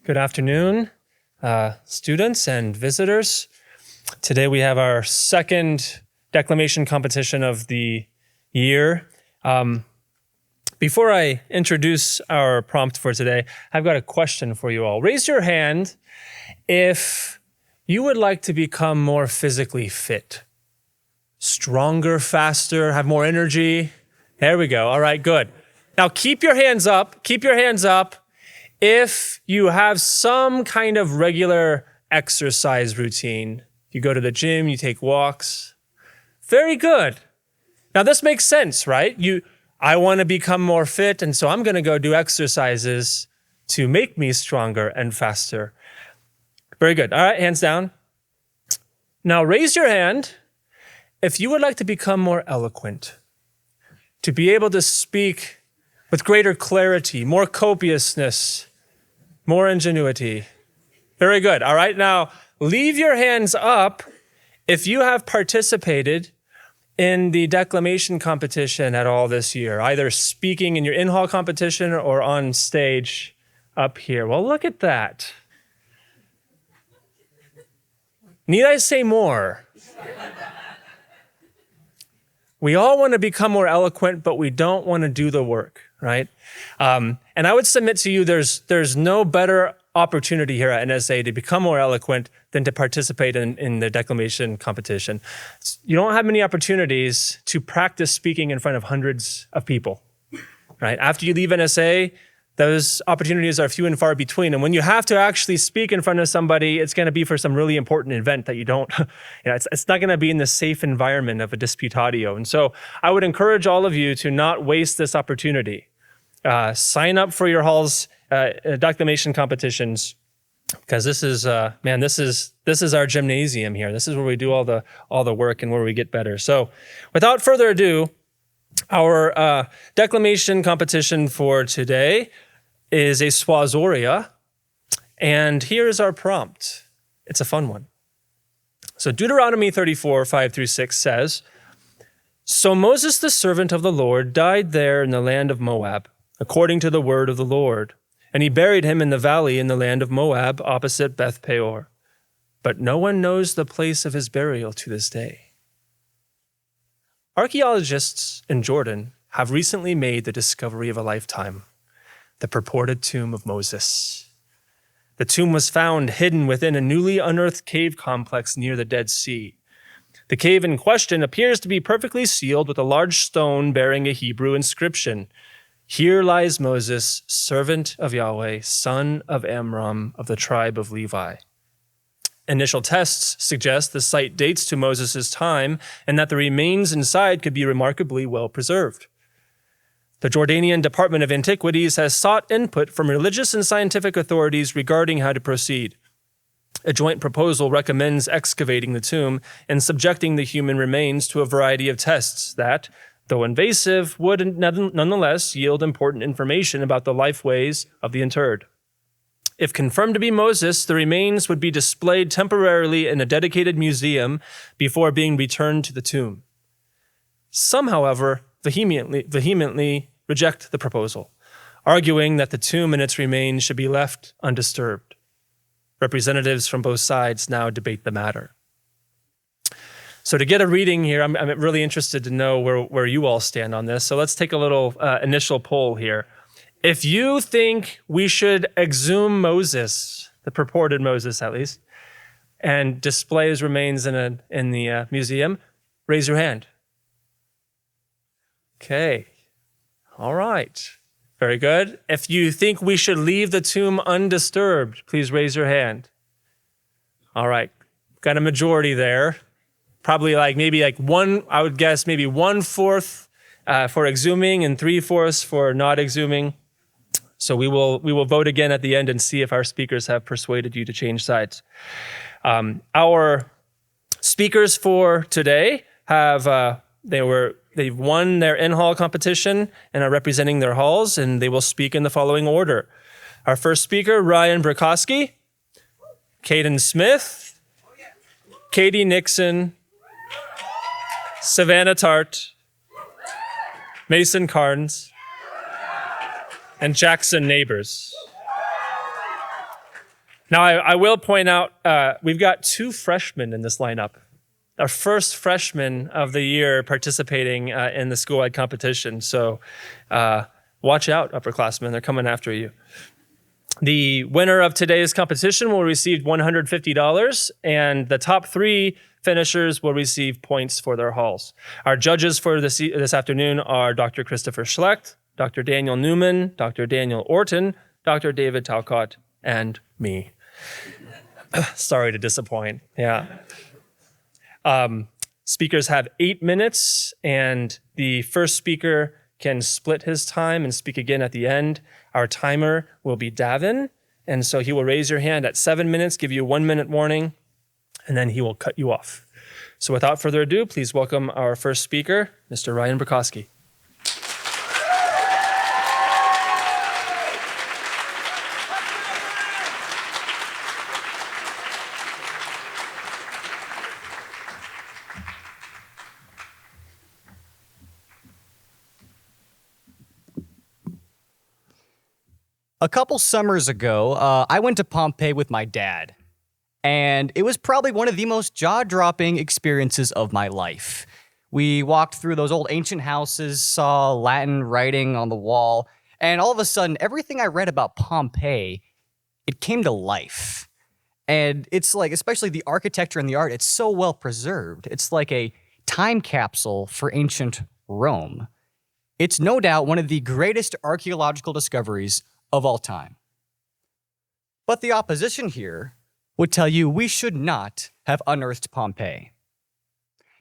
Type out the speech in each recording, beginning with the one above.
Good afternoon, students and visitors. Today we have our second declamation competition of the year. Before I introduce our prompt for today, I've got a question for you all. Raise your hand if you would like to become more physically fit. Stronger, faster, have more energy. There we go. All right, good. Now keep your hands up. Keep your hands up if you have some kind of regular exercise routine. You go to the gym, you take walks. Very good. Now this makes sense, right? I want to become more fit, and so I'm going to go do exercises to make me stronger and faster. Very good. All right, hands down. Now raise your hand if you would like to become more eloquent, to be able to speak with greater clarity, more copiousness, more ingenuity. Very good. All right, now leave your hands up if you have participated in the declamation competition at all this year, either speaking in your in-hall competition or on stage up here. Well, look at that. Need I say more? We all want to become more eloquent, but we don't want to do the work, right? And I would submit to you there's no better opportunity here at NSA to become more eloquent than to participate in the declamation competition. You don't have many opportunities to practice speaking in front of hundreds of people, right? After you leave NSA, those opportunities are few and far between. And when you have to actually speak in front of somebody, it's going to be for some really important event that you don't, it's not going to be in the safe environment of a Disputatio. And so I would encourage all of you to not waste this opportunity. Sign up for your hall's declamation competitions, because this is our gymnasium here. This is where we do all the work and where we get better. So without further ado, our declamation competition for today is a swazoria, and here's our prompt. It's a fun one. So Deuteronomy 34, 5-6 says, "So Moses, the servant of the Lord, died there in the land of Moab, according to the word of the Lord. And he buried him in the valley in the land of Moab, opposite Beth Peor. But no one knows the place of his burial to this day." Archaeologists in Jordan have recently made the discovery of a lifetime, the purported tomb of Moses. The tomb was found hidden within a newly unearthed cave complex near the Dead Sea. The cave in question appears to be perfectly sealed with a large stone bearing a Hebrew inscription. "Here lies Moses, servant of Yahweh, son of Amram of the tribe of Levi." Initial tests suggest the site dates to Moses' time and that the remains inside could be remarkably well preserved. The Jordanian Department of Antiquities has sought input from religious and scientific authorities regarding how to proceed. A joint proposal recommends excavating the tomb and subjecting the human remains to a variety of tests that, though invasive, would nonetheless yield important information about the lifeways of the interred. If confirmed to be Moses, the remains would be displayed temporarily in a dedicated museum before being returned to the tomb. Some, however, vehemently reject the proposal, arguing that the tomb and its remains should be left undisturbed. Representatives from both sides now debate the matter. So to get a reading here, I'm really interested to know where you all stand on this. So let's take a little initial poll here. If you think we should exhume Moses, the purported Moses at least, and display his remains in the museum, raise your hand. Okay. All right. Very good. If you think we should leave the tomb undisturbed, please raise your hand. All right. Got a majority there. Probably maybe one, I would guess maybe 1/4 for exhuming and 3/4 for not exhuming. So we will vote again at the end and see if our speakers have persuaded you to change sides. Our speakers for today they've won their in-hall competition and are representing their halls, and they will speak in the following order. Our first speaker, Ryan Berkoski, Caden Smith, Katie Nixon, Savannah Tart, Mason Carnes, and Jackson Nabours. Now, I will point out, we've got 2 freshmen in this lineup. Our first freshman of the year participating in the school-wide competition. So watch out, upperclassmen. They're coming after you. The winner of today's competition will receive $150, and the top 3 finishers will receive points for their hauls. Our judges for this afternoon are Dr. Christopher Schlecht, Dr. Daniel Newman, Dr. Daniel Orton, Dr. David Talcott, and me. Sorry to disappoint. Yeah. Speakers have 8 minutes, and the first speaker can split his time and speak again at the end. Our timer will be Davin, and so he will raise your hand at 7 minutes, give you a 1-minute warning, and then he will cut you off. So without further ado, please welcome our first speaker, Mr. Ryan Berkoski. A couple summers ago, I went to Pompeii with my dad, and it was probably one of the most jaw-dropping experiences of my life. We walked through those old ancient houses, saw Latin writing on the wall, and all of a sudden, everything I read about Pompeii, it came to life. And it's like, especially the architecture and the art, it's so well preserved. It's like a time capsule for ancient Rome. It's no doubt one of the greatest archaeological discoveries of all time. But the opposition here would tell you we should not have unearthed Pompeii.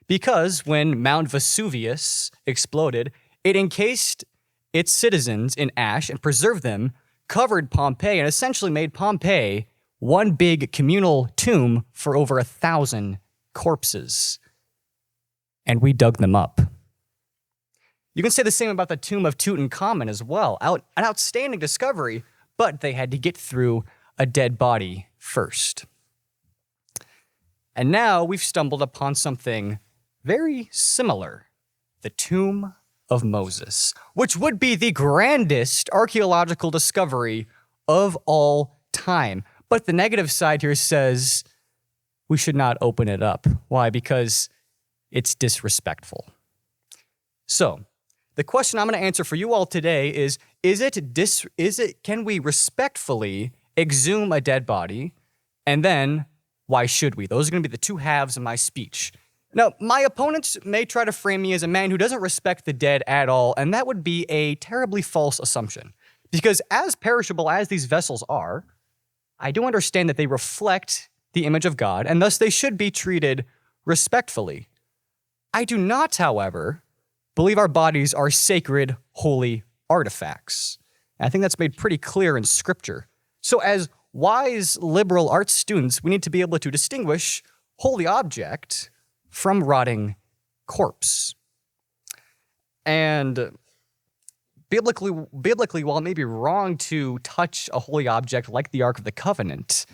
Because when Mount Vesuvius exploded, it encased its citizens in ash and preserved them, covered Pompeii, and essentially made Pompeii one big communal tomb for over 1,000 corpses. And we dug them up. You can say the same about the tomb of Tutankhamun as well. An outstanding discovery, but they had to get through a dead body first. And now we've stumbled upon something very similar, the tomb of Moses, which would be the grandest archaeological discovery of all time. But the negative side here says we should not open it up. Why? Because it's disrespectful. So, the question I'm going to answer for you all today is can we respectfully exhume a dead body? And then, why should we? Those are going to be the 2 halves of my speech. Now, my opponents may try to frame me as a man who doesn't respect the dead at all, and that would be a terribly false assumption. Because as perishable as these vessels are, I do understand that they reflect the image of God, and thus they should be treated respectfully. I do not, however, believe our bodies are sacred, holy artifacts. And I think that's made pretty clear in Scripture. So as wise liberal arts students, we need to be able to distinguish holy object from rotting corpse. And biblically, while it may be wrong to touch a holy object like the Ark of the Covenant,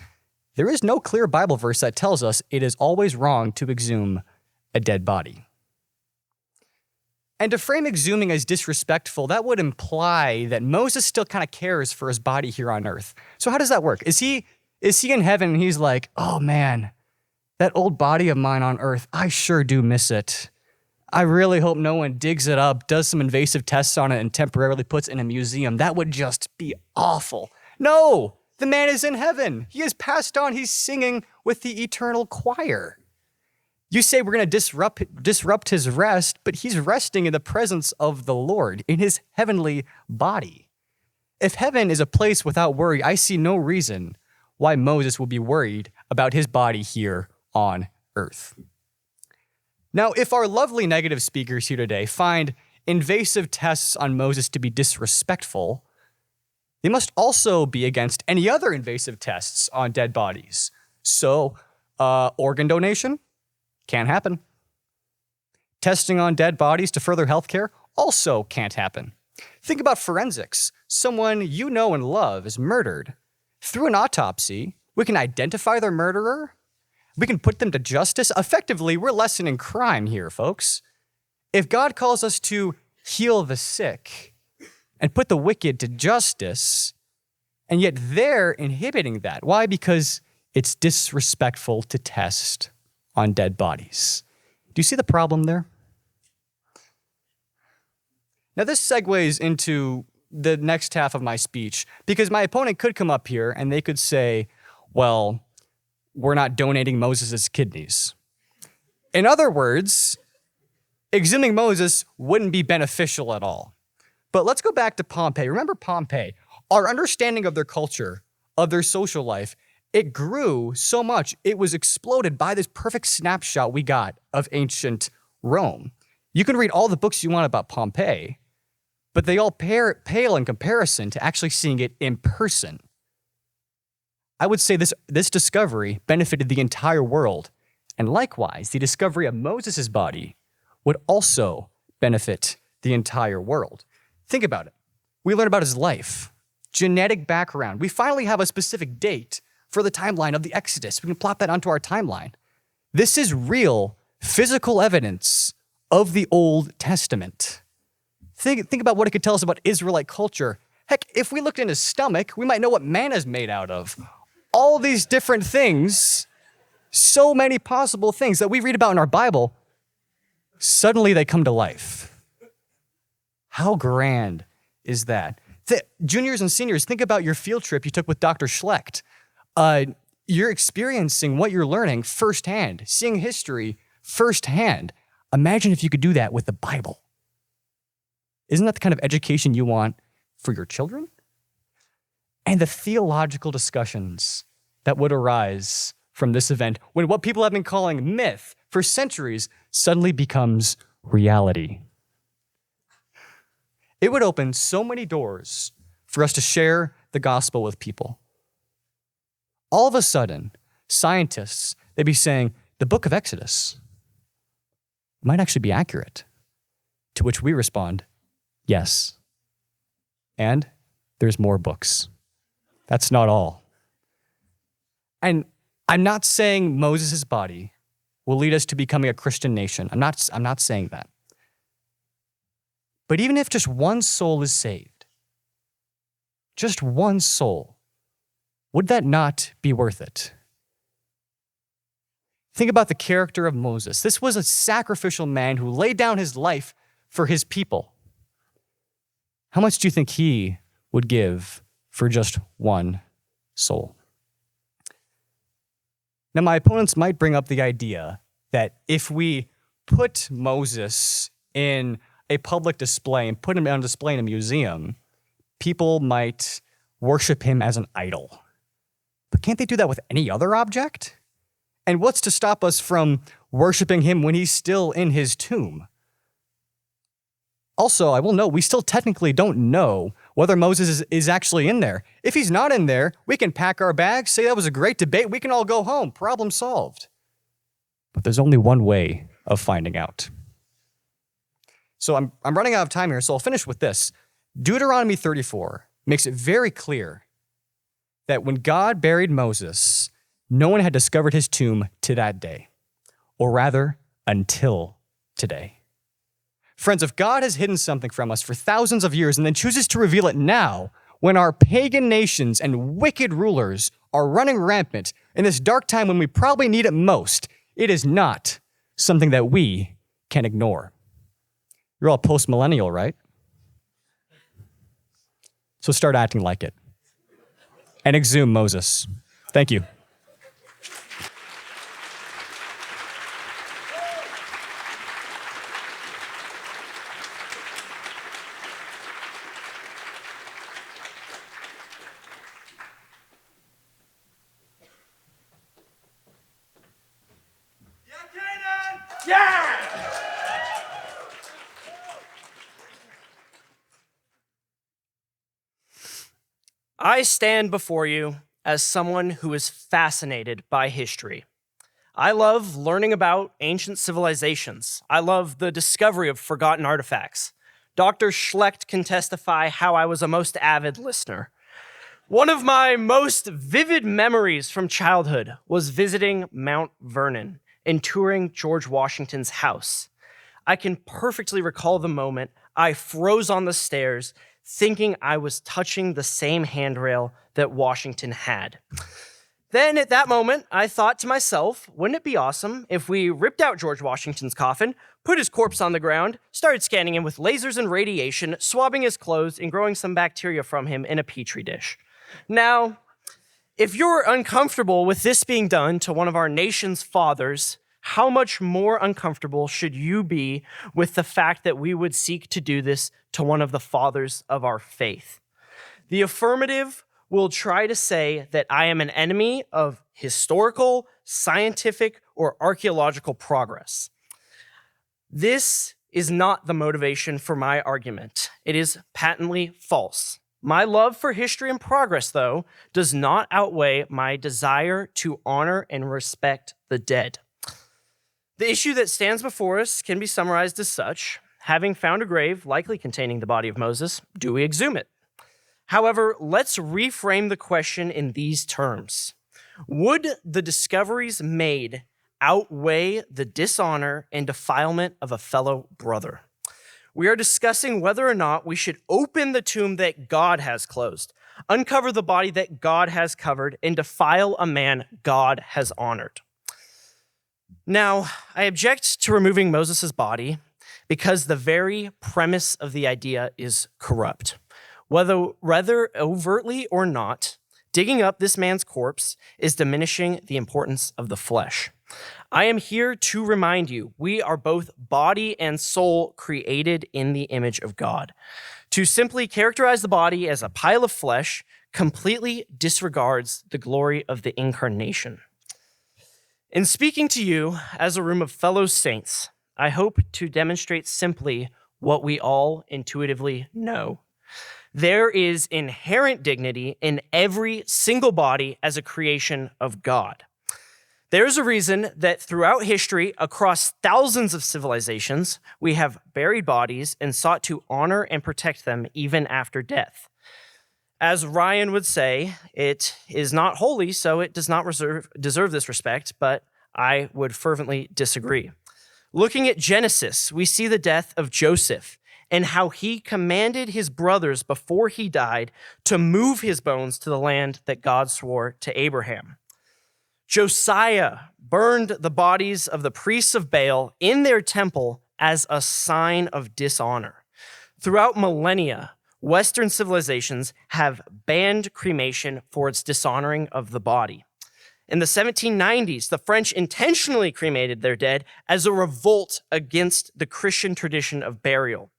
there is no clear Bible verse that tells us it is always wrong to exhume a dead body. And to frame exhuming as disrespectful, that would imply that Moses still kind of cares for his body here on earth. So how does that work? Is he in heaven and he's like, oh man, that old body of mine on earth, I sure do miss it. I really hope no one digs it up, does some invasive tests on it, and temporarily puts it in a museum. That would just be awful. No, the man is in heaven. He has passed on. He's singing with the eternal choir. You say we're going to disrupt his rest, but he's resting in the presence of the Lord, in his heavenly body. If heaven is a place without worry, I see no reason why Moses will be worried about his body here on earth. Now, if our lovely negative speakers here today find invasive tests on Moses to be disrespectful, they must also be against any other invasive tests on dead bodies. So, organ donation? Can't happen. Testing on dead bodies to further healthcare also can't happen. Think about forensics. Someone you know and love is murdered. Through an autopsy, we can identify their murderer. We can put them to justice. Effectively, we're lessening crime here, folks. If God calls us to heal the sick and put the wicked to justice, And yet they're inhibiting that. Why? Because it's disrespectful to test on dead bodies. Do you see the problem there? Now this segues into the next half of my speech, because my opponent could come up here and they could say, well, we're not donating Moses' kidneys. In other words, exhuming Moses wouldn't be beneficial at all. But let's go back to Pompeii. Remember Pompeii. Our understanding of their culture, of their social life, it grew so much, it was exploded by this perfect snapshot we got of ancient Rome. You can read all the books you want about Pompeii, but they all pale in comparison to actually seeing it in person. I would say this discovery benefited the entire world, and likewise, the discovery of Moses' body would also benefit the entire world. Think about it. We learn about his life, genetic background. We finally have a specific date for the timeline of the Exodus. We can plot that onto our timeline. This is real, physical evidence of the Old Testament. Think about what it could tell us about Israelite culture. Heck, if we looked in his stomach, we might know what man is made out of. All these different things, so many possible things that we read about in our Bible, suddenly they come to life. How grand is that? Juniors and seniors, think about your field trip you took with Dr. Schlecht. You're experiencing what you're learning firsthand, seeing history firsthand. Imagine if you could do that with the Bible. Isn't that the kind of education you want for your children? And the theological discussions that would arise from this event when what people have been calling myth for centuries suddenly becomes reality. It would open so many doors for us to share the gospel with people. All of a sudden, scientists, they'd be saying, the book of Exodus might actually be accurate. To which we respond, yes. And there's more books. That's not all. And I'm not saying Moses' body will lead us to becoming a Christian nation. I'm not saying that. But even if just one soul is saved, just one soul, would that not be worth it? Think about the character of Moses. This was a sacrificial man who laid down his life for his people. How much do you think he would give for just one soul? Now, my opponents might bring up the idea that if we put Moses in a public display and put him on display in a museum, people might worship him as an idol. But can't they do that with any other object? And what's to stop us from worshiping him when he's still in his tomb? Also, I will note, we still technically don't know whether Moses is actually in there. If he's not in there, we can pack our bags, say that was a great debate, we can all go home, problem solved. But there's only one way of finding out. So I'm running out of time here, so I'll finish with this. Deuteronomy 34 makes it very clear that when God buried Moses, no one had discovered his tomb to that day, or rather, until today. Friends, if God has hidden something from us for thousands of years and then chooses to reveal it now, when our pagan nations and wicked rulers are running rampant in this dark time when we probably need it most, it is not something that we can ignore. You're all post-millennial, right? So start acting like it. And exhume Moses. Thank you. I stand before you as someone who is fascinated by history. I love learning about ancient civilizations. I love the discovery of forgotten artifacts. Dr. Schlecht can testify how I was a most avid listener. One of my most vivid memories from childhood was visiting Mount Vernon and touring George Washington's house. I can perfectly recall the moment I froze on the stairs, thinking I was touching the same handrail that Washington had. Then at that moment, I thought to myself, wouldn't it be awesome if we ripped out George Washington's coffin, put his corpse on the ground, started scanning him with lasers and radiation, swabbing his clothes, and growing some bacteria from him in a petri dish. Now, if you're uncomfortable with this being done to one of our nation's fathers, how much more uncomfortable should you be with the fact that we would seek to do this to one of the fathers of our faith? The affirmative will try to say that I am an enemy of historical, scientific, or archaeological progress. This is not the motivation for my argument. It is patently false. My love for history and progress, though, does not outweigh my desire to honor and respect the dead. The issue that stands before us can be summarized as such. Having found a grave likely containing the body of Moses, do we exhume it? However, let's reframe the question in these terms. Would the discoveries made outweigh the dishonor and defilement of a fellow brother? We are discussing whether or not we should open the tomb that God has closed, uncover the body that God has covered, and defile a man God has honored. Now, I object to removing Moses' body because the very premise of the idea is corrupt. Whether overtly or not, digging up this man's corpse is diminishing the importance of the flesh. I am here to remind you, we are both body and soul created in the image of God. To simply characterize the body as a pile of flesh completely disregards the glory of the incarnation. In speaking to you as a room of fellow saints, I hope to demonstrate simply what we all intuitively know. There is inherent dignity in every single body as a creation of God. There's a reason that throughout history, across thousands of civilizations, we have buried bodies and sought to honor and protect them even after death. As Ryan would say, it is not holy, so it does not deserve this respect, but I would fervently disagree. Looking at Genesis, we see the death of Joseph and how he commanded his brothers before he died to move his bones to the land that God swore to Abraham. Josiah burned the bodies of the priests of Baal in their temple as a sign of dishonor. Throughout millennia, Western civilizations have banned cremation for its dishonoring of the body. In the 1790s, the French intentionally cremated their dead as a revolt against the Christian tradition of burial.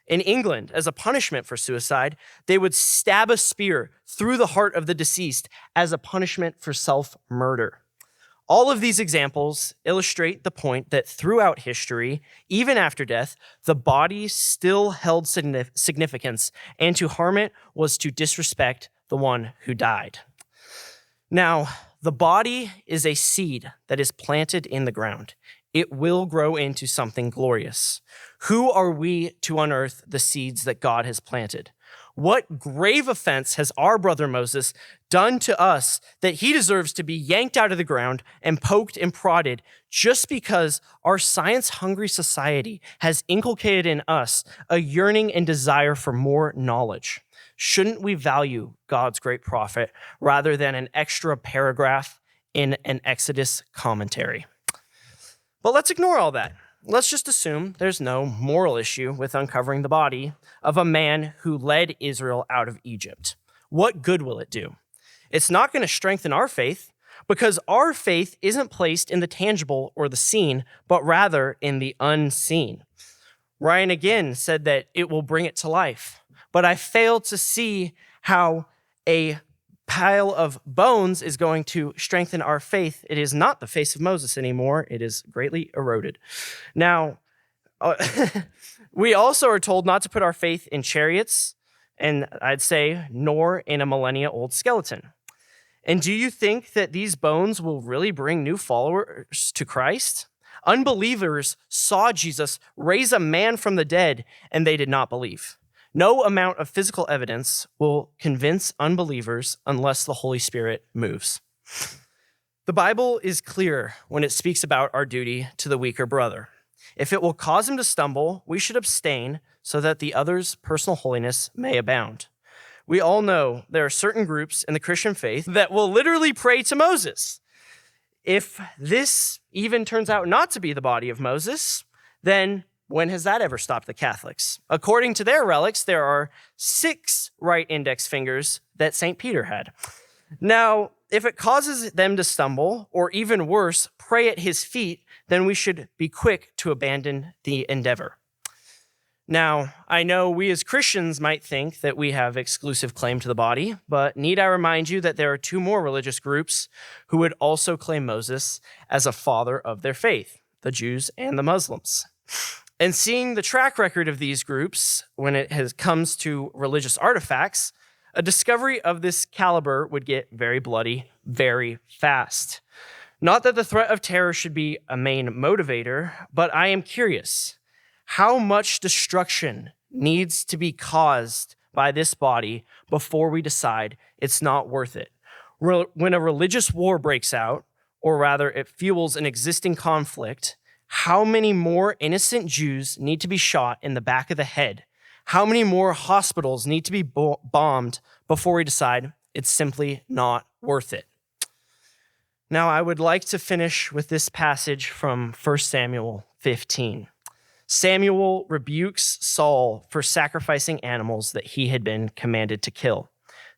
In England, as a punishment for suicide, they would stab a spear through the heart of the deceased as a punishment for self-murder. All of these examples illustrate the point that throughout history, even after death, the body still held significance, and to harm it was to disrespect the one who died. Now, the body is a seed that is planted in the ground. It will grow into something glorious. Who are we to unearth the seeds that God has planted? What grave offense has our brother Moses done to us that he deserves to be yanked out of the ground and poked and prodded just because our science-hungry society has inculcated in us a yearning and desire for more knowledge? Shouldn't we value God's great prophet rather than an extra paragraph in an Exodus commentary? But let's ignore all that. Let's just assume there's no moral issue with uncovering the body of a man who led Israel out of Egypt. What good will it do? It's not going to strengthen our faith because our faith isn't placed in the tangible or the seen, but rather in the unseen. Ryan again said that it will bring it to life, but I fail to see how a pile of bones is going to strengthen our faith. It is not the face of Moses anymore. It is greatly eroded. Now, we also are told not to put our faith in chariots, and I'd say nor in a millennia-old skeleton. And do you think that these bones will really bring new followers to Christ? Unbelievers saw Jesus raise a man from the dead, and they did not believe. No amount of physical evidence will convince unbelievers unless the Holy Spirit moves. The Bible is clear when it speaks about our duty to the weaker brother. If it will cause him to stumble, we should abstain so that the other's personal holiness may abound. We all know there are certain groups in the Christian faith that will literally pray to Moses. If this even turns out not to be the body of Moses, then when has that ever stopped the Catholics? According to their relics, there are 6 right index fingers that St. Peter had. Now, if it causes them to stumble, or even worse, pray at his feet, then we should be quick to abandon the endeavor. Now, I know we as Christians might think that we have exclusive claim to the body, but need I remind you that there are 2 more religious groups who would also claim Moses as a father of their faith, the Jews and the Muslims. And seeing the track record of these groups when it comes to religious artifacts, a discovery of this caliber would get very bloody very fast. Not that the threat of terror should be a main motivator, but I am curious. How much destruction needs to be caused by this body before we decide it's not worth it? When a religious war breaks out, or rather it fuels an existing conflict, how many more innocent Jews need to be shot in the back of the head? How many more hospitals need to be bombed before we decide it's simply not worth it? Now, I would like to finish with this passage from 1 Samuel 15. Samuel rebukes Saul for sacrificing animals that he had been commanded to kill.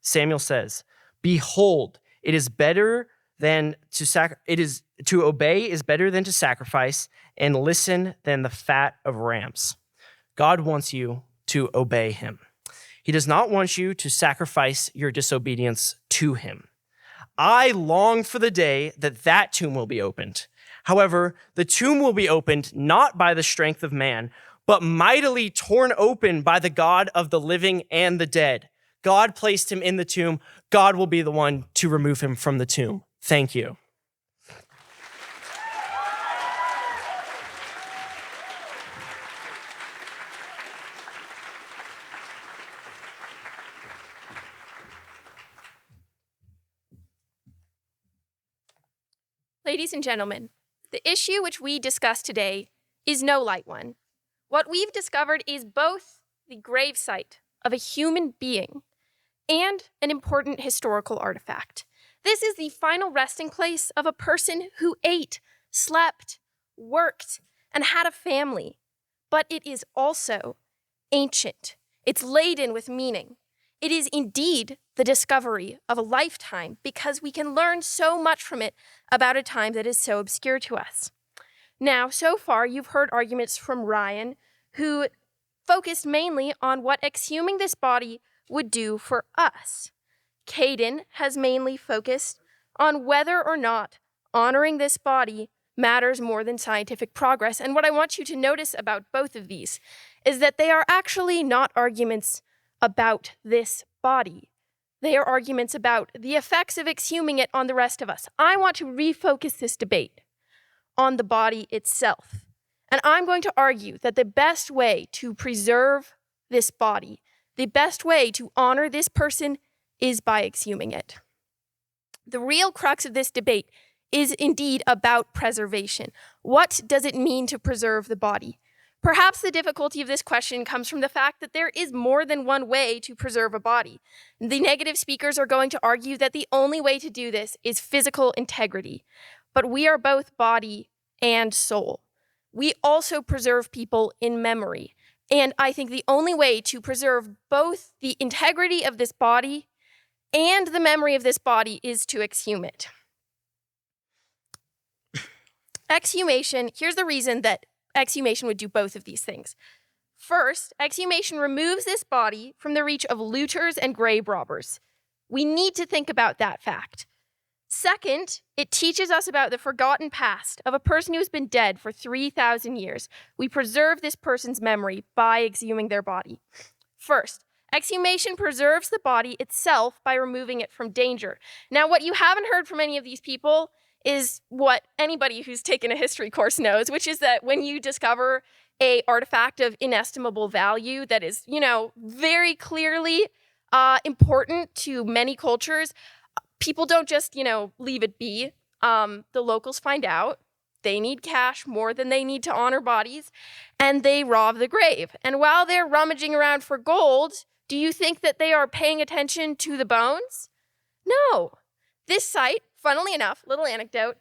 Samuel says, "Behold, it is better than to obey is better than to sacrifice, and listen than the fat of rams." God wants you to obey him. He does not want you to sacrifice your disobedience to him. I long for the day that tomb will be opened. However, the tomb will be opened not by the strength of man, but mightily torn open by the God of the living and the dead. God placed him in the tomb. God will be the one to remove him from the tomb. Thank you. Ladies and gentlemen, the issue which we discuss today is no light one. What we've discovered is both the gravesite of a human being and an important historical artifact. This is the final resting place of a person who ate, slept, worked, and had a family. But it is also ancient. It's laden with meaning. It is indeed the discovery of a lifetime because we can learn so much from it about a time that is so obscure to us. Now, so far, you've heard arguments from Ryan, who focused mainly on what exhuming this body would do for us. Caden has mainly focused on whether or not honoring this body matters more than scientific progress. And what I want you to notice about both of these is that they are actually not arguments about this body. They are arguments about the effects of exhuming it on the rest of us. I want to refocus this debate on the body itself. And I'm going to argue that the best way to preserve this body, the best way to honor this person is by exhuming it. The real crux of this debate is indeed about preservation. What does it mean to preserve the body? Perhaps the difficulty of this question comes from the fact that there is more than one way to preserve a body. The negative speakers are going to argue that the only way to do this is physical integrity. But we are both body and soul. We also preserve people in memory. And I think the only way to preserve both the integrity of this body and the memory of this body is to exhume it. Exhumation, here's the reason that exhumation would do both of these things. First, exhumation removes this body from the reach of looters and grave robbers. We need to think about that fact. Second, it teaches us about the forgotten past of a person who has been dead for 3,000 years. We preserve this person's memory by exhuming their body. First, exhumation preserves the body itself by removing it from danger. Now, what you haven't heard from any of these people is what anybody who's taken a history course knows, which is that when you discover an artifact of inestimable value that is, very clearly important to many cultures, people don't just, leave it be. The locals find out they need cash more than they need to honor bodies, and they rob the grave. And while they're rummaging around for gold, Do you think that they are paying attention to the bones? No. This site, funnily enough, little anecdote,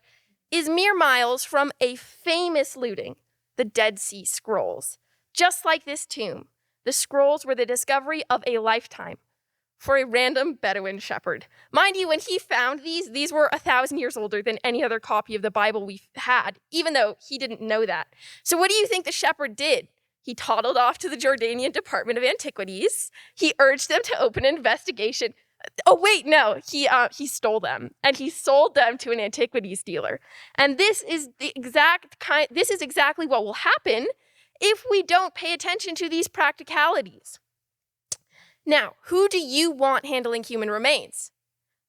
is mere miles from a famous looting, the Dead Sea Scrolls. Just like this tomb, the scrolls were the discovery of a lifetime for a random Bedouin shepherd. Mind you, when he found these were 1,000 years older than any other copy of the Bible we've had, even though he didn't know that. So what do you think the shepherd did? He toddled off to the Jordanian Department of Antiquities. He urged them to open an investigation. Oh, wait, no, he stole them, and he sold them to an antiquities dealer. And this is exactly what will happen if we don't pay attention to these practicalities. Now, who do you want handling human remains?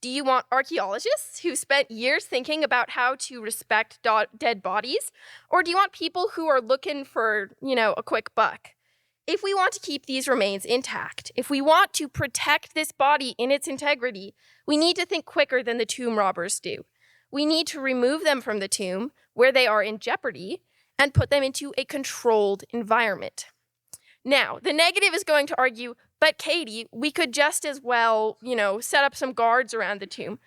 Do you want archaeologists who spent years thinking about how to respect dead bodies? Or do you want people who are looking for, a quick buck? If we want to keep these remains intact, if we want to protect this body in its integrity, we need to think quicker than the tomb robbers do. We need to remove them from the tomb where they are in jeopardy and put them into a controlled environment. Now, the negative is going to argue, but Katie, we could just as well, set up some guards around the tomb.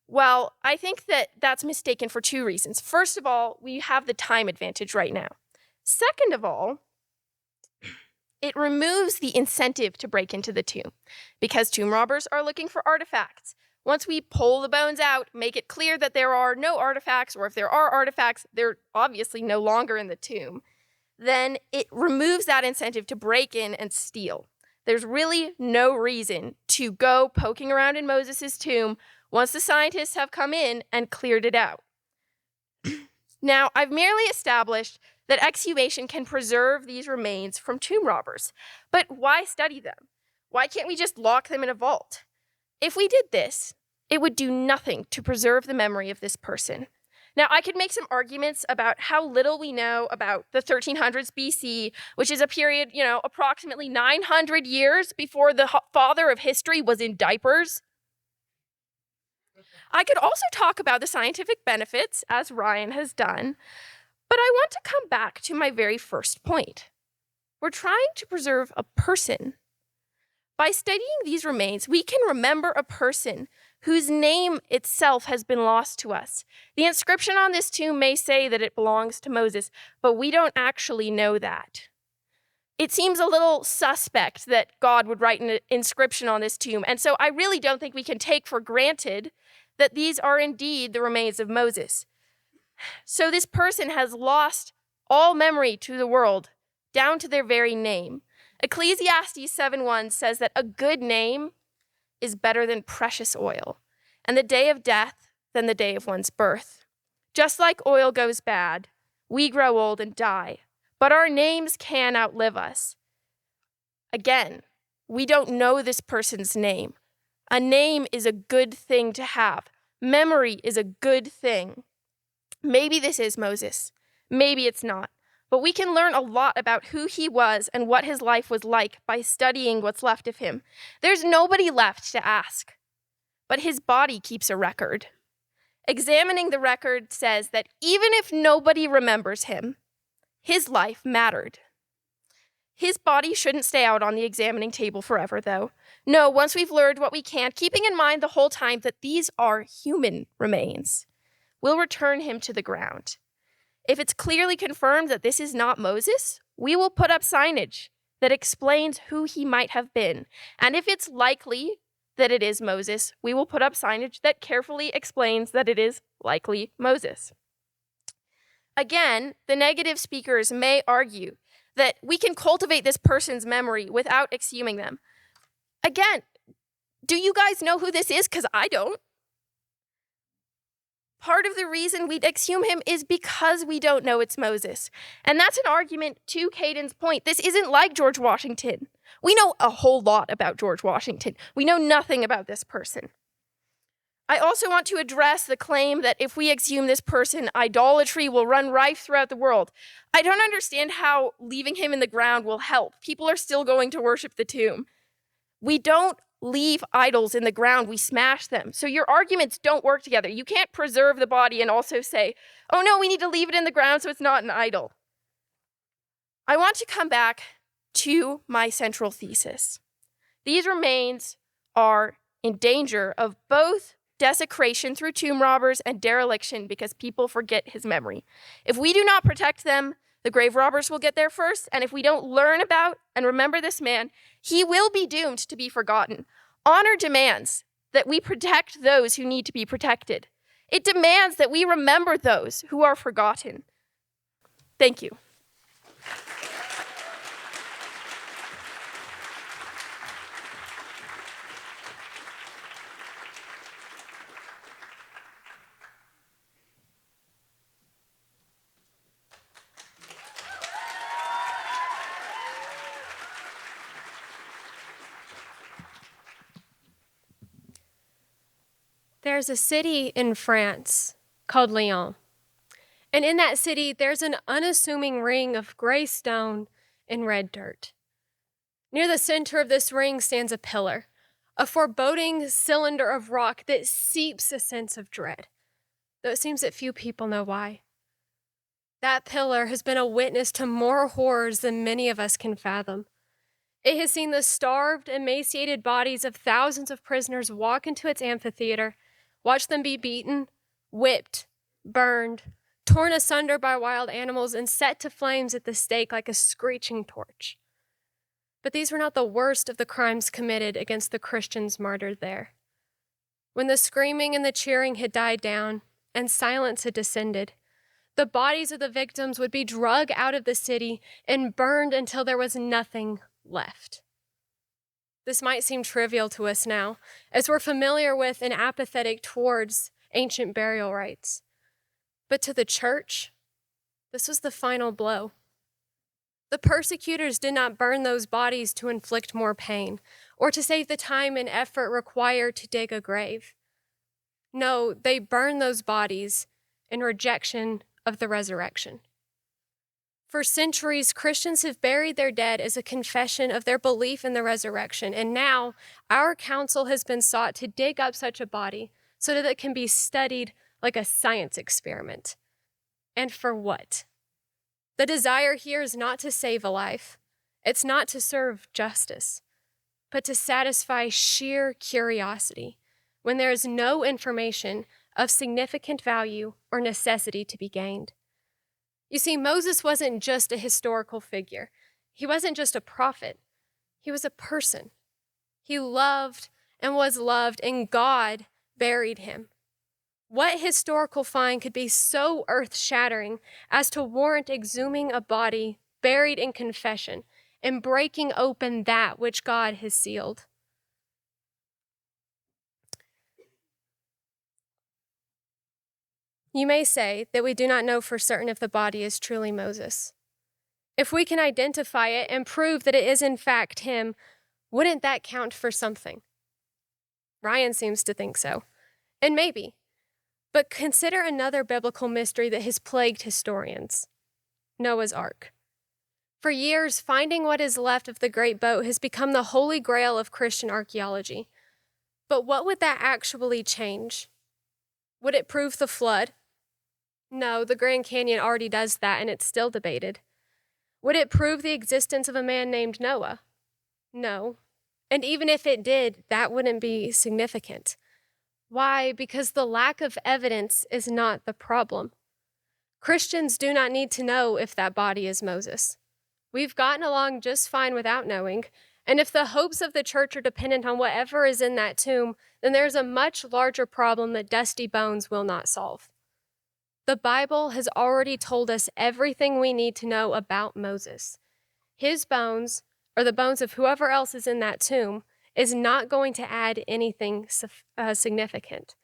Well, I think that that's mistaken for two reasons. First of all, we have the time advantage right now. Second of all, it removes the incentive to break into the tomb because tomb robbers are looking for artifacts. Once we pull the bones out, make it clear that there are no artifacts, or if there are artifacts, they're obviously no longer in the tomb, then it removes that incentive to break in and steal. There's really no reason to go poking around in Moses' tomb once the scientists have come in and cleared it out. Now, I've merely established that exhumation can preserve these remains from tomb robbers. But why study them? Why can't we just lock them in a vault? If we did this, it would do nothing to preserve the memory of this person. Now, I could make some arguments about how little we know about the 1300s BC, which is a period, approximately 900 years before the father of history was in diapers. I could also talk about the scientific benefits, as Ryan has done, but I want to come back to my very first point. We're trying to preserve a person. By studying these remains, we can remember a person whose name itself has been lost to us. The inscription on this tomb may say that it belongs to Moses, but we don't actually know that. It seems a little suspect that God would write an inscription on this tomb, and so I really don't think we can take for granted that these are indeed the remains of Moses. So this person has lost all memory to the world, down to their very name. Ecclesiastes 7:1 says that a good name is better than precious oil, and the day of death than the day of one's birth. Just like oil goes bad, we grow old and die, but our names can outlive us. Again, we don't know this person's name. A name is a good thing to have. Memory is a good thing. Maybe this is Moses. Maybe it's not. But we can learn a lot about who he was and what his life was like by studying what's left of him. There's nobody left to ask, but his body keeps a record. Examining the record says that even if nobody remembers him, his life mattered. His body shouldn't stay out on the examining table forever, though. No, once we've learned what we can, keeping in mind the whole time that these are human remains, we'll return him to the ground. If it's clearly confirmed that this is not Moses, we will put up signage that explains who he might have been. And if it's likely that it is Moses, we will put up signage that carefully explains that it is likely Moses. Again, the negative speakers may argue that we can cultivate this person's memory without exhuming them. Again, do you guys know who this is? Because I don't. Part of the reason we'd exhume him is because we don't know it's Moses. And that's an argument to Caden's point. This isn't like George Washington. We know a whole lot about George Washington. We know nothing about this person. I also want to address the claim that if we exhume this person, idolatry will run rife throughout the world. I don't understand how leaving him in the ground will help. People are still going to worship the tomb. We don't leave idols in the ground, we smash them. So your arguments don't work together. You can't preserve the body and also say, oh no, we need to leave it in the ground so it's not an idol. I want to come back to my central thesis. These remains are in danger of both desecration through tomb robbers and dereliction because people forget his memory. If we do not protect them, the grave robbers will get there first, and if we don't learn about and remember this man, he will be doomed to be forgotten. Honor demands that we protect those who need to be protected. It demands that we remember those who are forgotten. Thank you. There's a city in France called Lyon. And in that city, there's an unassuming ring of gray stone and red dirt. Near the center of this ring stands a pillar, a foreboding cylinder of rock that seeps a sense of dread, though it seems that few people know why. That pillar has been a witness to more horrors than many of us can fathom. It has seen the starved, emaciated bodies of thousands of prisoners walk into its amphitheater, watch them be beaten, whipped, burned, torn asunder by wild animals, and set to flames at the stake like a screeching torch. But these were not the worst of the crimes committed against the Christians martyred there. When the screaming and the cheering had died down and silence had descended, the bodies of the victims would be dragged out of the city and burned until there was nothing left. This might seem trivial to us now, as we're familiar with and apathetic towards ancient burial rites. But to the church, this was the final blow. The persecutors did not burn those bodies to inflict more pain or to save the time and effort required to dig a grave. No, they burned those bodies in rejection of the resurrection. For centuries, Christians have buried their dead as a confession of their belief in the resurrection, and now our counsel has been sought to dig up such a body so that it can be studied like a science experiment. And for what? The desire here is not to save a life. It's not to serve justice, but to satisfy sheer curiosity when there is no information of significant value or necessity to be gained. You see, Moses wasn't just a historical figure. He wasn't just a prophet. He was a person. He loved and was loved, and God buried him. What historical find could be so earth-shattering as to warrant exhuming a body buried in confession and breaking open that which God has sealed? You may say that we do not know for certain if the body is truly Moses. If we can identify it and prove that it is in fact him, wouldn't that count for something? Ryan seems to think so. And maybe. But consider another biblical mystery that has plagued historians: Noah's Ark. For years, finding what is left of the great boat has become the holy grail of Christian archaeology. But what would that actually change? Would it prove the flood? No, the Grand Canyon already does that, and it's still debated. Would it prove the existence of a man named Noah? No. And even if it did, that wouldn't be significant. Why? Because the lack of evidence is not the problem. Christians do not need to know if that body is Moses. We've gotten along just fine without knowing, and if the hopes of the church are dependent on whatever is in that tomb, then there's a much larger problem that dusty bones will not solve. The Bible has already told us everything we need to know about Moses. His bones, or the bones of whoever else is in that tomb, is not going to add anything significant.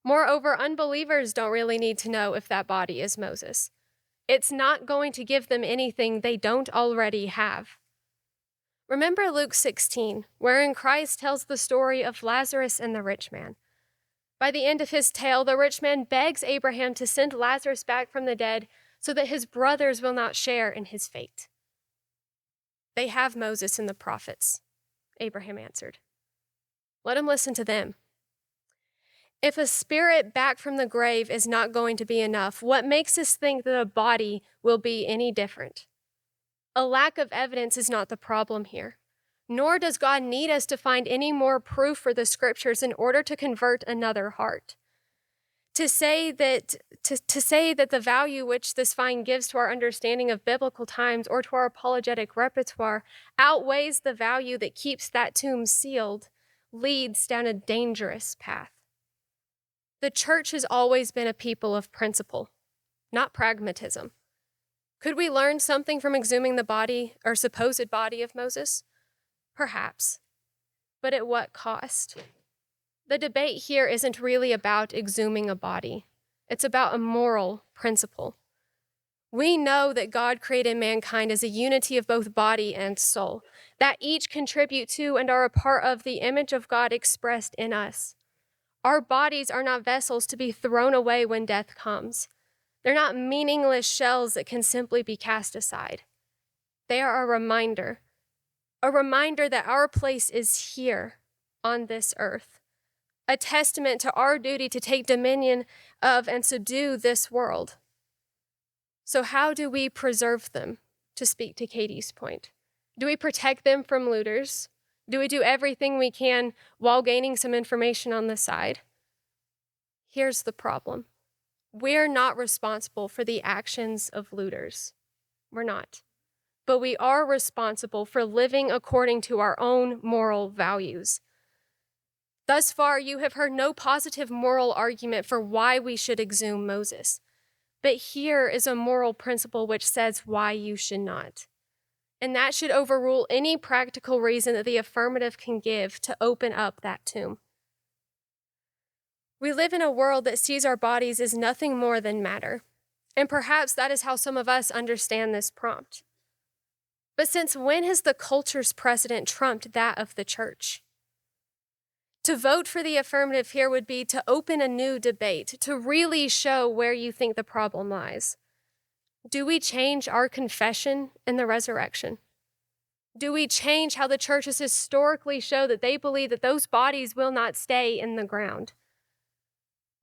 Moreover, unbelievers don't really need to know if that body is Moses. It's not going to give them anything they don't already have. Remember Luke 16, wherein Christ tells the story of Lazarus and the rich man. By the end of his tale, the rich man begs Abraham to send Lazarus back from the dead so that his brothers will not share in his fate. They have Moses and the prophets, Abraham answered. Let him listen to them. If a spirit back from the grave is not going to be enough, what makes us think that a body will be any different? A lack of evidence is not the problem here, nor does God need us to find any more proof for the scriptures in order to convert another heart. To say that the value which this find gives to our understanding of biblical times or to our apologetic repertoire outweighs the value that keeps that tomb sealed leads down a dangerous path. The church has always been a people of principle, not pragmatism. Could we learn something from exhuming the body or supposed body of Moses? Perhaps. But at what cost? The debate here isn't really about exhuming a body. It's about a moral principle. We know that God created mankind as a unity of both body and soul, that each contribute to and are a part of the image of God expressed in us. Our bodies are not vessels to be thrown away when death comes. They're not meaningless shells that can simply be cast aside. They are a reminder that our place is here on this earth, a testament to our duty to take dominion of and subdue this world. So how do we preserve them, to speak to Katie's point? Do we protect them from looters? Do we do everything we can while gaining some information on the side? Here's the problem. We're not responsible for the actions of looters. We're not. But we are responsible for living according to our own moral values. Thus far, you have heard no positive moral argument for why we should exhume Moses. But here is a moral principle which says why you should not. And that should overrule any practical reason that the affirmative can give to open up that tomb. We live in a world that sees our bodies as nothing more than matter. And perhaps that is how some of us understand this prompt. But since when has the culture's precedent trumped that of the church? To vote for the affirmative here would be to open a new debate, to really show where you think the problem lies. Do we change our confession in the resurrection? Do we change how the churches historically show that they believe that those bodies will not stay in the ground?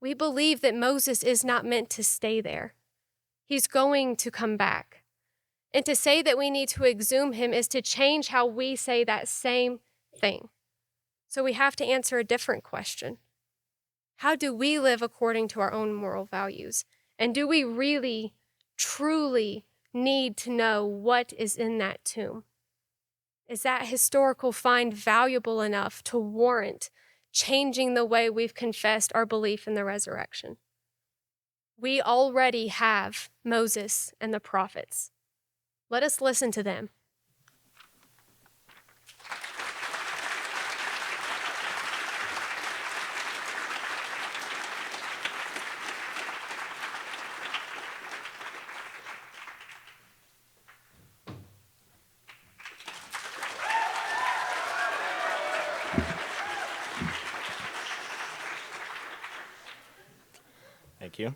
We believe that Moses is not meant to stay there. He's going to come back. And to say that we need to exhume him is to change how we say that same thing. So we have to answer a different question. How do we live according to our own moral values? And do we really, truly need to know what is in that tomb? Is that historical find valuable enough to warrant changing the way we've confessed our belief in the resurrection? We already have Moses and the prophets. Let us listen to them. Thank you.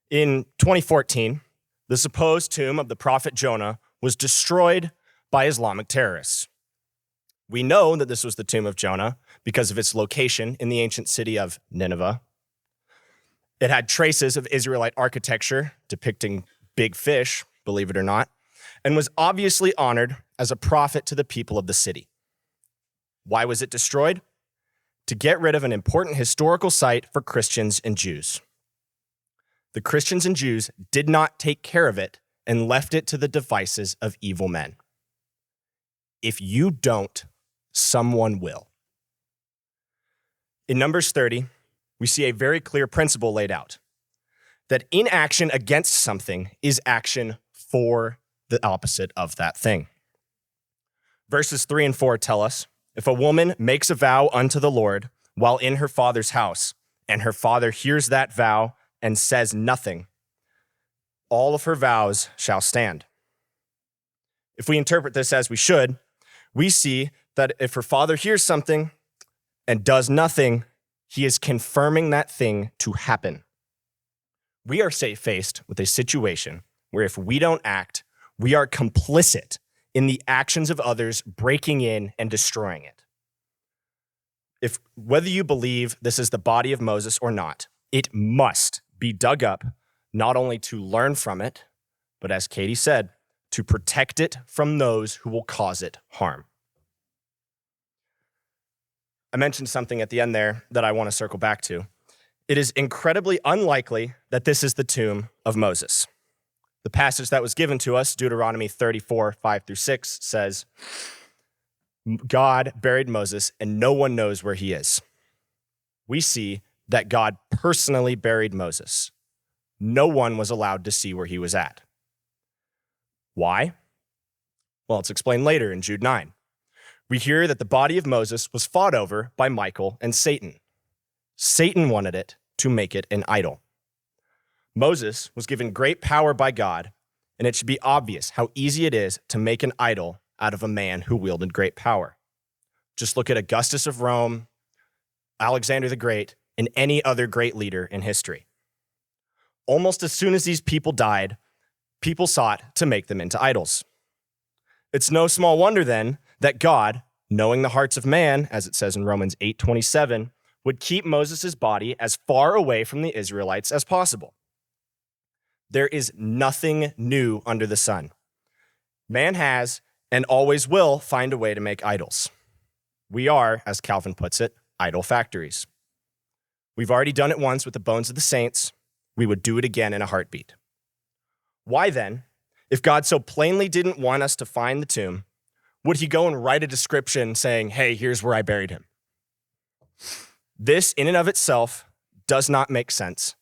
In 2014, the supposed tomb of the prophet Jonah was destroyed by Islamic terrorists. We know that this was the tomb of Jonah because of its location in the ancient city of Nineveh. It had traces of Israelite architecture depicting big fish, believe it or not, and was obviously honored as a prophet to the people of the city. Why was it destroyed? To get rid of an important historical site for Christians and Jews. The Christians and Jews did not take care of it and left it to the devices of evil men. If you don't, someone will. In Numbers 30, we see a very clear principle laid out, that inaction against something is action for the opposite of that thing. Verses 3 and 4 tell us, if a woman makes a vow unto the Lord while in her father's house, and her father hears that vow and says nothing, all of her vows shall stand. If we interpret this as we should, we see that if her father hears something and does nothing, he is confirming that thing to happen. We are faced with a situation where if we don't act, we are complicit in the actions of others breaking in and destroying it. Whether you believe this is the body of Moses or not, it must be dug up, not only to learn from it, but as Katie said, to protect it from those who will cause it harm. I mentioned something at the end there that I want to circle back to. It is incredibly unlikely that this is the tomb of Moses. The passage that was given to us, Deuteronomy 34, 5 through 6, says, God buried Moses and no one knows where he is. We see that God personally buried Moses. No one was allowed to see where he was at. Why? Well, it's explained later in Jude 9. We hear that the body of Moses was fought over by Michael and Satan. Satan wanted it to make it an idol. Moses was given great power by God, and it should be obvious how easy it is to make an idol out of a man who wielded great power. Just look at Augustus of Rome, Alexander the Great, and any other great leader in history. Almost as soon as these people died, people sought to make them into idols. It's no small wonder then that God, knowing the hearts of man, as it says in Romans 8:27, would keep Moses' body as far away from the Israelites as possible. There is nothing new under the sun. Man has and always will find a way to make idols. We are, as Calvin puts it, idol factories. We've already done it once with the bones of the saints. We would do it again in a heartbeat. Why then, if God so plainly didn't want us to find the tomb, would he go and write a description saying, hey, here's where I buried him? This in and of itself does not make sense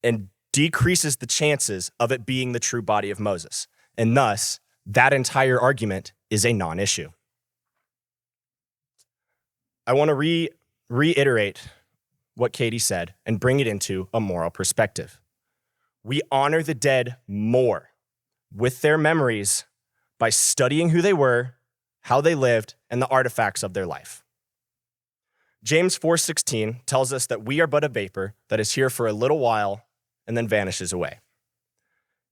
and decreases the chances of it being the true body of Moses. And thus, that entire argument is a non-issue. I want to reiterate what Katie said and bring it into a moral perspective. We honor the dead more with their memories by studying who they were, how they lived, and the artifacts of their life. James 4:16 tells us that we are but a vapor that is here for a little while and then vanishes away.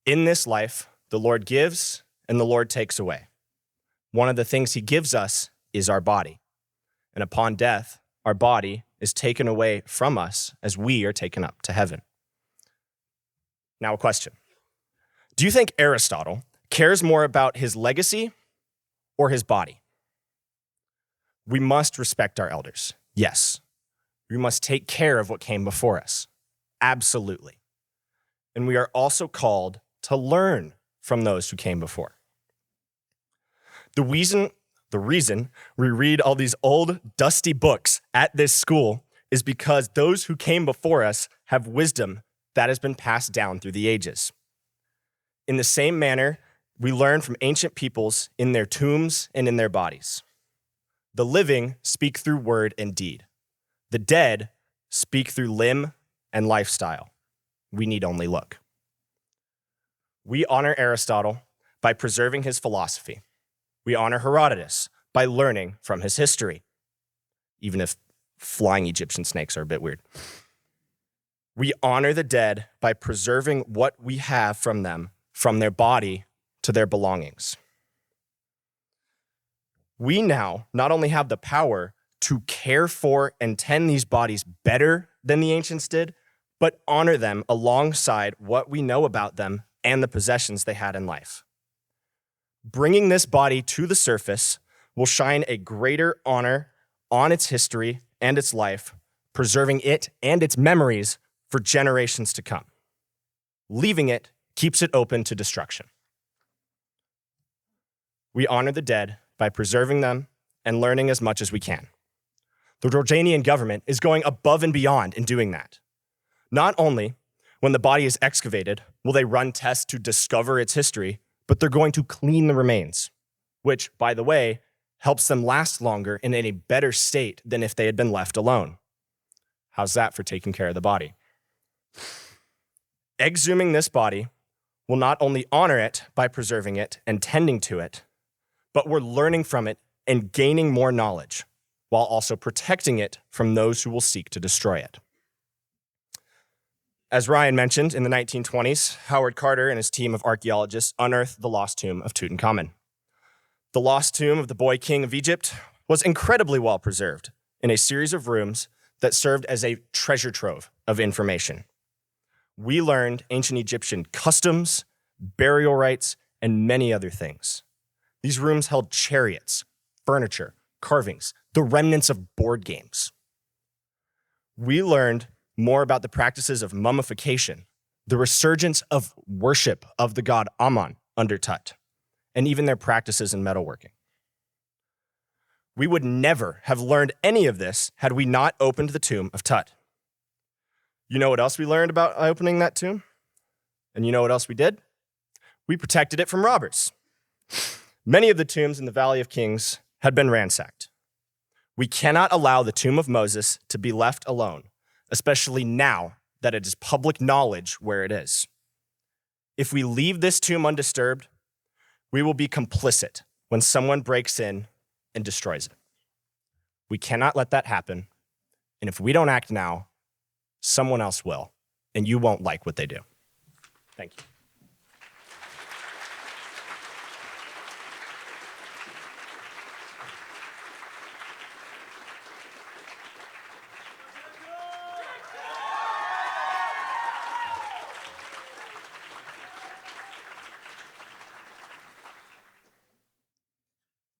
In this life, the Lord gives and the Lord takes away. One of the things he gives us is our body. And upon death, our body is taken away from us as we are taken up to heaven. Now a question. Do you think Aristotle cares more about his legacy or his body? We must respect our elders. Yes. We must take care of what came before us. Absolutely. And we are also called to learn from those who came before. The reason we read all these old, dusty books at this school is because those who came before us have wisdom that has been passed down through the ages. In the same manner, we learn from ancient peoples in their tombs and in their bodies. The living speak through word and deed. The dead speak through limb and lifestyle. We need only look. We honor Aristotle by preserving his philosophy. We honor Herodotus by learning from his history, even if flying Egyptian snakes are a bit weird. We honor the dead by preserving what we have from them, from their body to their belongings. We now not only have the power to care for and tend these bodies better than the ancients did, but honor them alongside what we know about them and the possessions they had in life. Bringing this body to the surface will shine a greater honor on its history and its life, preserving it and its memories for generations to come. Leaving it keeps it open to destruction. We honor the dead by preserving them and learning as much as we can. The Jordanian government is going above and beyond in doing that. Not only, when the body is excavated, will they run tests to discover its history, but they're going to clean the remains, which, by the way, helps them last longer and in a better state than if they had been left alone. How's that for taking care of the body? Exhuming this body will not only honor it by preserving it and tending to it, but we're learning from it and gaining more knowledge, while also protecting it from those who will seek to destroy it. As Ryan mentioned, in the 1920s, Howard Carter and his team of archaeologists unearthed the lost tomb of Tutankhamun. The lost tomb of the boy king of Egypt was incredibly well preserved in a series of rooms that served as a treasure trove of information. We learned ancient Egyptian customs, burial rites, and many other things. These rooms held chariots, furniture, carvings, the remnants of board games. We learned more about the practices of mummification, the resurgence of worship of the god Ammon under Tut, and even their practices in metalworking. We would never have learned any of this had we not opened the tomb of Tut. You know what else we learned about opening that tomb? And you know what else we did? We protected it from robbers. Many of the tombs in the Valley of Kings had been ransacked. We cannot allow the tomb of Moses to be left alone, especially now that it is public knowledge where it is. If we leave this tomb undisturbed, we will be complicit when someone breaks in and destroys it. We cannot let that happen, and if we don't act now, someone else will, and you won't like what they do. Thank you.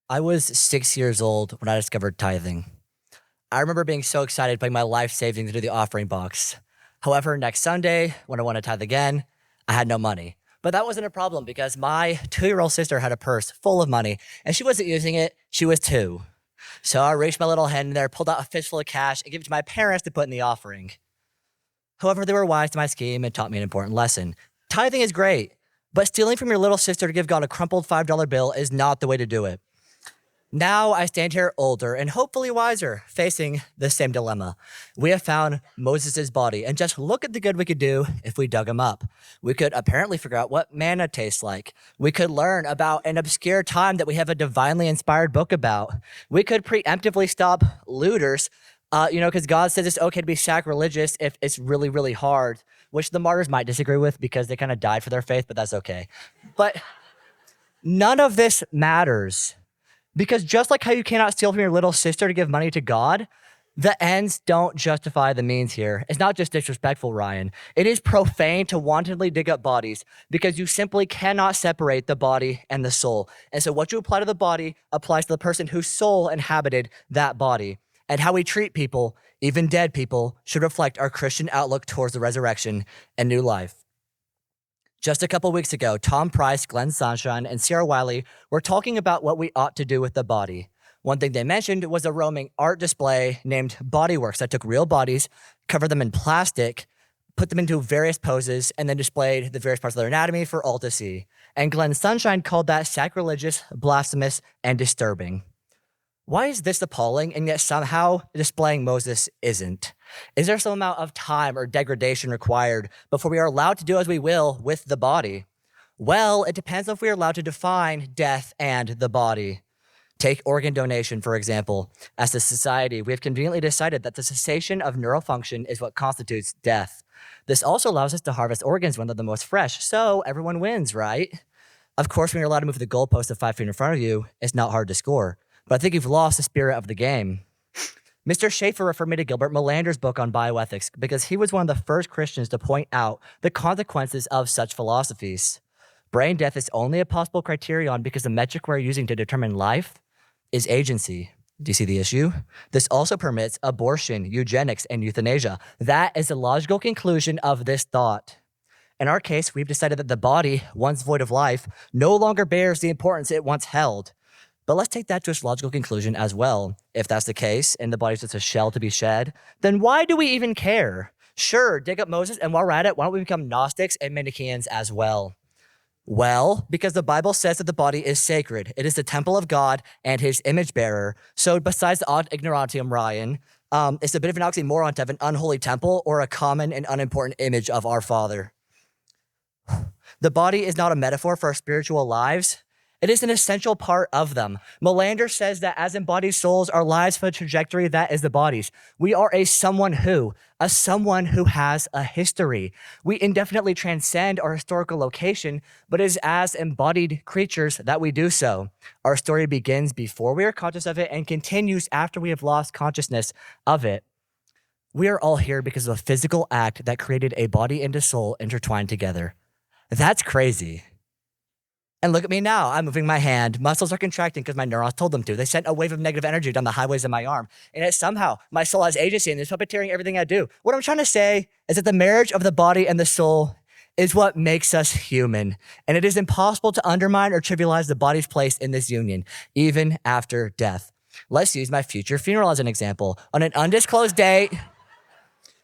I was 6 years old when I discovered tithing. I remember being so excited putting my life savings into the offering box. However, next Sunday, when I wanted to tithe again, I had no money. But that wasn't a problem because my 2-year-old sister had a purse full of money and she wasn't using it. She was 2. So I reached my little hand in there, pulled out a fistful of cash and gave it to my parents to put in the offering. However, they were wise to my scheme and taught me an important lesson. Tithing is great, but stealing from your little sister to give God a crumpled $5 bill is not the way to do it. Now I stand here older and hopefully wiser, facing the same dilemma. We have found Moses' body, and just look at the good we could do if we dug him up. We could apparently figure out what manna tastes like. We could learn about an obscure time that we have a divinely inspired book about. We could preemptively stop looters, because God says it's okay to be sacrilegious if it's really, really hard, which the martyrs might disagree with because they kind of died for their faith, but that's okay. But none of this matters. Because just like how you cannot steal from your little sister to give money to God, the ends don't justify the means here. It's not just disrespectful, Ryan. It is profane to wantonly dig up bodies because you simply cannot separate the body and the soul. And so what you apply to the body applies to the person whose soul inhabited that body. And how we treat people, even dead people, should reflect our Christian outlook towards the resurrection and new life. Just a couple weeks ago, Tom Price, Glenn Sunshine, and Sierra Wiley were talking about what we ought to do with the body. One thing they mentioned was a roaming art display named Bodyworks that took real bodies, covered them in plastic, put them into various poses, and then displayed the various parts of their anatomy for all to see. And Glenn Sunshine called that sacrilegious, blasphemous, and disturbing. Why is this appalling and yet somehow displaying Moses isn't? Is there some amount of time or degradation required before we are allowed to do as we will with the body? Well, it depends on if we are allowed to define death and the body. Take organ donation, for example. As a society, we have conveniently decided that the cessation of neural function is what constitutes death. This also allows us to harvest organs when they're the most fresh, so everyone wins, right? Of course, when you're allowed to move the goalpost of 5 feet in front of you, it's not hard to score. But I think you've lost the spirit of the game. Mr. Schaefer referred me to Gilbert Melander's book on bioethics because he was one of the first Christians to point out the consequences of such philosophies. Brain death is only a possible criterion because the metric we're using to determine life is agency. Do you see the issue? This also permits abortion, eugenics, and euthanasia. That is the logical conclusion of this thought. In our case, we've decided that the body, once void of life, no longer bears the importance it once held. But let's take that to its logical conclusion as well. If that's the case, and the body's just a shell to be shed, then why do we even care? Sure, dig up Moses, and while we're at it, why don't we become Gnostics and Manichaeans as well? Well, because the Bible says that the body is sacred. It is the temple of God and his image bearer. So besides the ad ignorantium, Ryan, it's a bit of an oxymoron to have an unholy temple or a common and unimportant image of our Father. The body is not a metaphor for our spiritual lives. It is an essential part of them. Melander says that as embodied souls, our lives for a trajectory that is the body's. We are a someone who has a history. We indefinitely transcend our historical location, but it is as embodied creatures that we do so. Our story begins before we are conscious of it and continues after we have lost consciousness of it. We are all here because of a physical act that created a body and a soul intertwined together. That's crazy. And look at me now. I'm moving my hand. Muscles are contracting because my neurons told them to. They sent a wave of negative energy down the highways of my arm. And yet somehow my soul has agency and is puppeteering everything I do. What I'm trying to say is that the marriage of the body and the soul is what makes us human. And it is impossible to undermine or trivialize the body's place in this union, even after death. Let's use my future funeral as an example. On an undisclosed date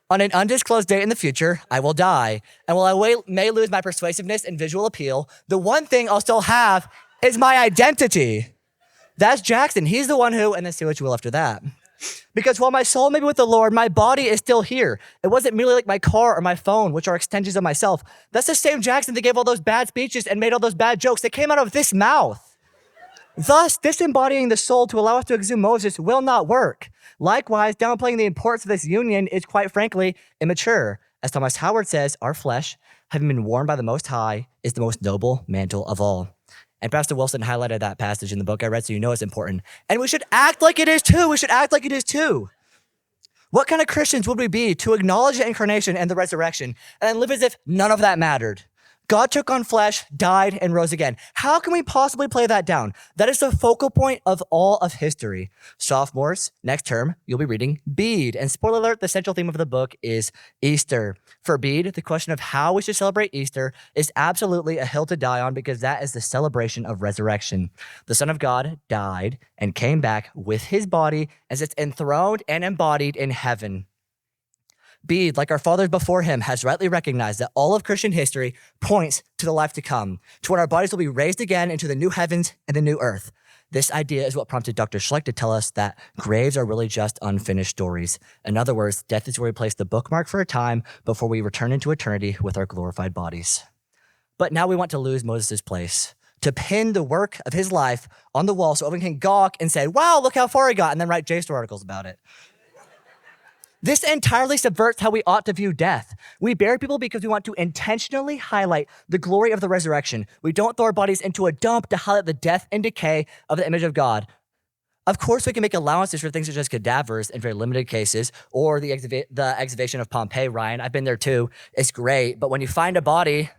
in the future, I will die. And while I may lose my persuasiveness and visual appeal, the one thing I'll still have is my identity. That's Jackson. He's the one who, and then say what you will after that. Because while my soul may be with the Lord, my body is still here. It wasn't merely like my car or my phone, which are extensions of myself. That's the same Jackson that gave all those bad speeches and made all those bad jokes that came out of this mouth. Thus, disembodying the soul to allow us to exhume Moses will not work. Likewise, downplaying the importance of this union is quite frankly immature. As Thomas Howard says, our flesh, having been worn by the Most High, is the most noble mantle of all. And Pastor Wilson highlighted that passage in the book I read, so you know it's important. And we should act like it is too. What kind of Christians would we be to acknowledge the incarnation and the resurrection and then live as if none of that mattered? God took on flesh, died, and rose again. How can we possibly play that down? That is the focal point of all of history. Sophomores, next term, you'll be reading Bede. And spoiler alert, the central theme of the book is Easter. For Bede, the question of how we should celebrate Easter is absolutely a hill to die on because that is the celebration of resurrection. The Son of God died and came back with his body as it's enthroned and embodied in heaven. Bede, like our fathers before him, has rightly recognized that all of Christian history points to the life to come, to when our bodies will be raised again into the new heavens and the new earth. This idea is what prompted Dr. Schleck to tell us that graves are really just unfinished stories. In other words, death is where we place the bookmark for a time before we return into eternity with our glorified bodies. But now we want to lose Moses' place, to pin the work of his life on the wall so everyone can gawk and say, wow, look how far he got, and then write JSTOR articles about it. This entirely subverts how we ought to view death. We bury people because we want to intentionally highlight the glory of the resurrection. We don't throw our bodies into a dump to highlight the death and decay of the image of God. Of course, we can make allowances for things such as cadavers in very limited cases, or the excavation of Pompeii, Ryan. I've been there too. It's great. But when you find a body,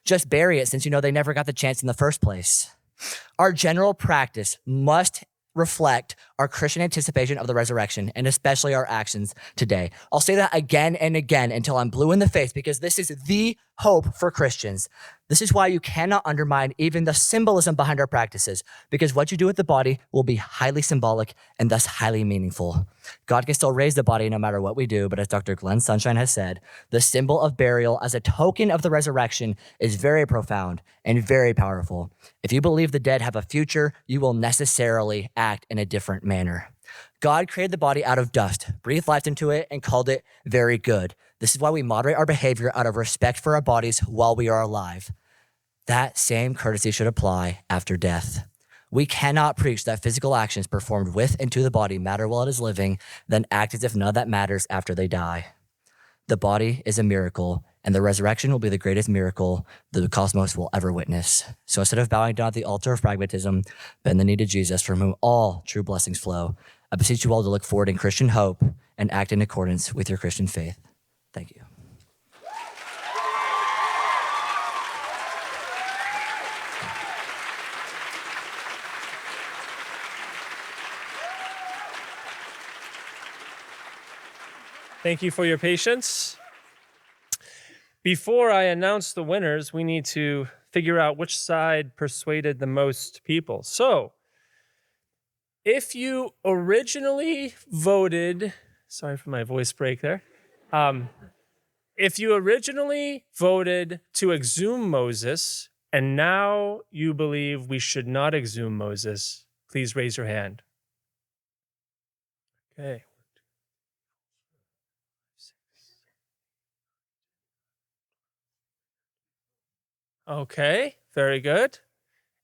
just bury it since you know they never got the chance in the first place. Our general practice must reflect our Christian anticipation of the resurrection, and especially our actions today. I'll say that again and again until I'm blue in the face, because this is the hope for Christians. This is why you cannot undermine even the symbolism behind our practices, because what you do with the body will be highly symbolic and thus highly meaningful. God can still raise the body no matter what we do, but as Dr. Glenn Sunshine has said, the symbol of burial as a token of the resurrection is very profound and very powerful. If you believe the dead have a future, you will necessarily act in a different manner. God created the body out of dust, breathed life into it, and called it very good. This is why we moderate our behavior out of respect for our bodies while we are alive. That same courtesy should apply after death. We cannot preach that physical actions performed with and to the body matter while it is living, then act as if none of that matters after they die. The body is a miracle, and the resurrection will be the greatest miracle the cosmos will ever witness. So instead of bowing down at the altar of pragmatism, bend the knee to Jesus, from whom all true blessings flow. I beseech you all to look forward in Christian hope and act in accordance with your Christian faith. Thank you. Thank you for your patience. Before I announce the winners, we need to figure out which side persuaded the most people. So, if you originally voted, sorry for my voice break there. If you originally voted to exhume Moses, and now you believe we should not exhume Moses, please raise your hand. Okay. Okay, very good.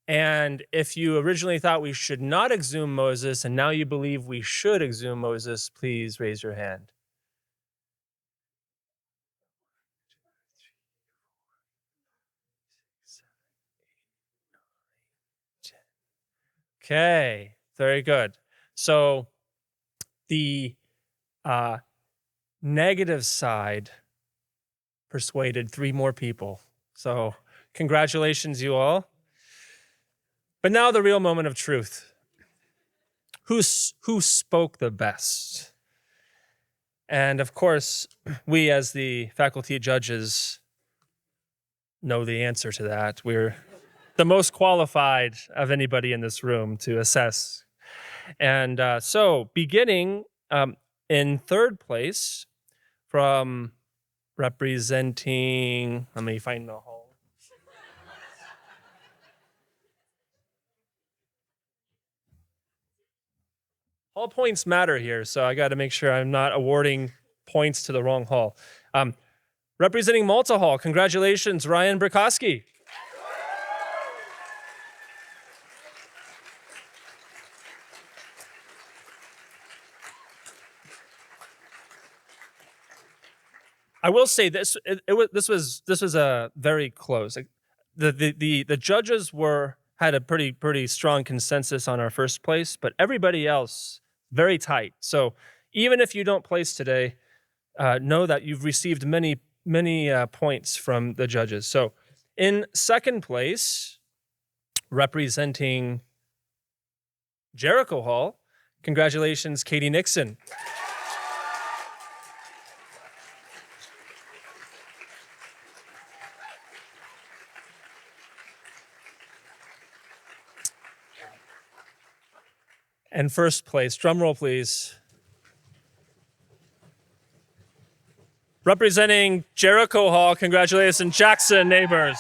And if you originally thought we should not exhume Moses, and now you believe we should exhume Moses, please raise your hand. Okay, very good. So the negative side persuaded 3 more people. So congratulations, you all. But now the real moment of truth. Who spoke the best? And of course, we as the faculty judges know the answer to that. We're the most qualified of anybody in this room to assess. And so beginning in third place from representing, let me find the hall. All points matter here, so I got to make sure I'm not awarding points to the wrong hall. Representing Malta Hall, congratulations, Ryan Berkoski. I will say this: this was a very close. The judges had a pretty strong consensus on our first place, but everybody else very tight. So even if you don't place today, know that you've received many points from the judges. So in second place, representing Jericho Hall, congratulations, Caden Nixon. And first place, drum roll please. Representing Jericho Hall, congratulations, Jackson Nabours.